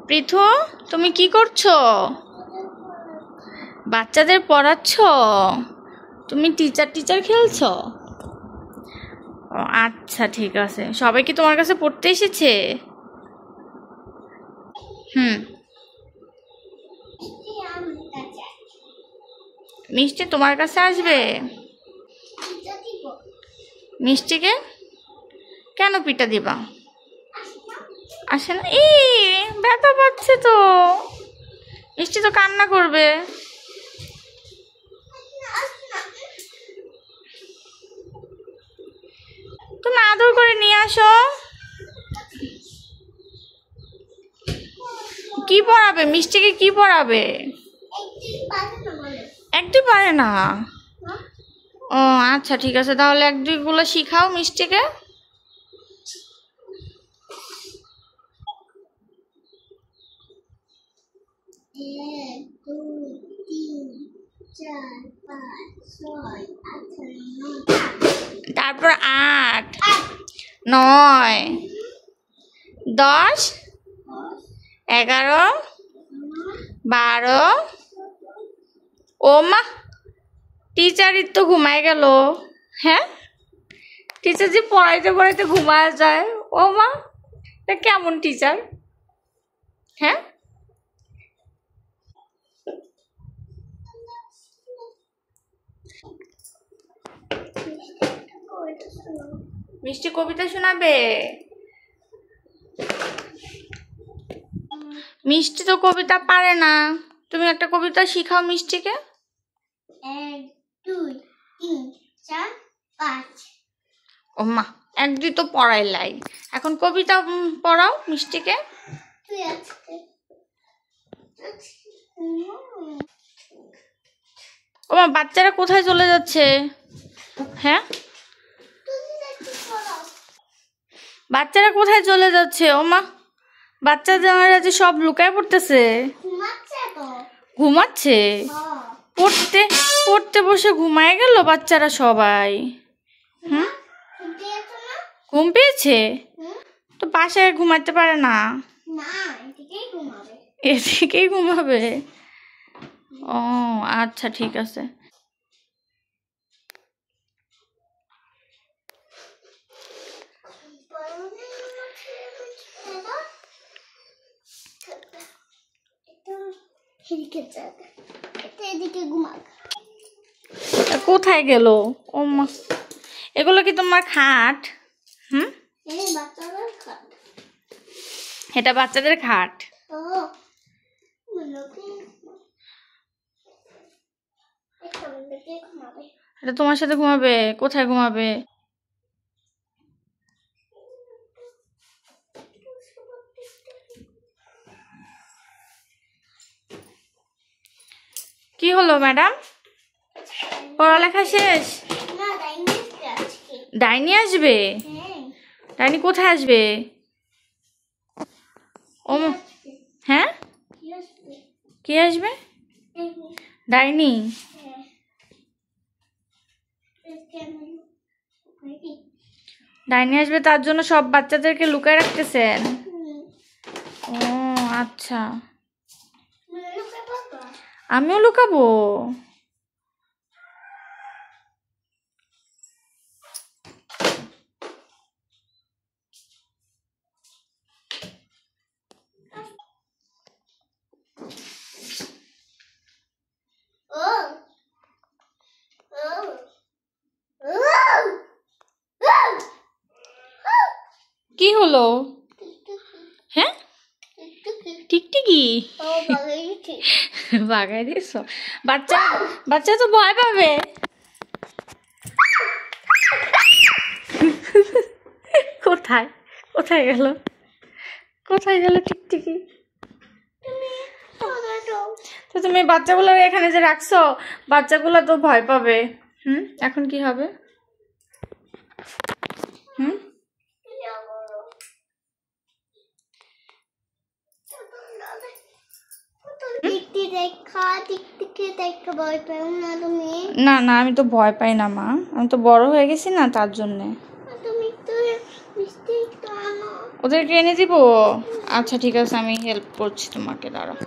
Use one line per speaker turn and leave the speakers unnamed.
পৃথু, তুমি কি করছো? বাচ্চাদের পড়াচ্ছ? তুমি টিচার খেলছো? ও আচ্ছা, ঠিক আছে। সবাই কি তোমার কাছে পড়তে এসেছে? হুম। মিষ্টি তোমার কাছে আসবে? মিষ্টিকে কেন পিটা দিবা? আসে না? ব্যথা পাচ্ছে তো। মিষ্টি তো কান্না করবে। তুমি আদর করে নিয়ে আসো। কি পড়াবে মিষ্টিকে? কি পড়াবে? এক দুই পারে না? ও আচ্ছা, ঠিক আছে। তাহলে এক দুইগুলো শিখাও মিষ্টিকে। তারপর 8, 9, 10, 11, 12। ও মা, টিচারই তো ঘুমায় গেল। হ্যাঁ, টিচার যে পড়াইতে পড়াইতে ঘুমায় যায়। ও মা, এটা কেমন টিচার? হ্যাঁ, মিষ্টি কবিতা শোনাবে? মিষ্টি তো কবিতা পারে না। তুমি একটা কবিতা শিখাও মিষ্টিকে।
1, 2, 3, 4, 5।
ও মা, 1, 2 তো পড়াইলাই, এখন কবিতা পড়াও মিষ্টিকে। ও মা, বাচ্চারা কোথায় চলে যাচ্ছে? হ্যাঁ, বাচ্চারা কোথায় চলে যাচ্ছে? ও মা, বাচ্চারা যে সব লুকায় পড়তেছে। ঘুমাচ্ছে? পড়তে পড়তে বসে ঘুমায় গেল বাচ্চারা সবাই। হুম, ঘুম পেয়েছে তো বাসায় ঘুমাতে পারে না? এদিকেই ঘুমাবে। ও আচ্ছা, ঠিক আছে। কোথায় গেল? ও মা, এগুলো কি তোমার খাট? হুম, এটা বাচ্চাদের খাট। এটা তোমার সাথে ঘুমাবে? কোথায় ঘুমাবে? কি হলো ম্যাডাম, পড়ালেখা শেষ? ডাইনি আসবে? ডাইনি কোথায় আসবে? ও হ্যাঁ, কি আসবে? ডাইনি? ডাইনি আসবে, তার জন্য সব বাচ্চাদেরকে লুকায় রাখতেছেন? ও আচ্ছা, আমিও লুকাবো? কি হলো? হ্যাঁ, টিকটিকি বাগাই দিয়েছ? বাচ্চা তো ভয় পাবে। কোথায় কোথায় গেল? কোথায় গেল টিকটিকি? তো তুমি বাচ্চাগুলো এখানে যে রাখছো, বাচ্চাগুলো তো ভয় পাবে। এখন কি হবে? না না, আমি তো ভয় পাই না মা, আমি তো বড় হয়ে গেছি না, তার জন্যে। ওদেরকে এনে দিব? আচ্ছা ঠিক আছে, আমি হেল্প করছি তোমাকে, দাঁড়াও।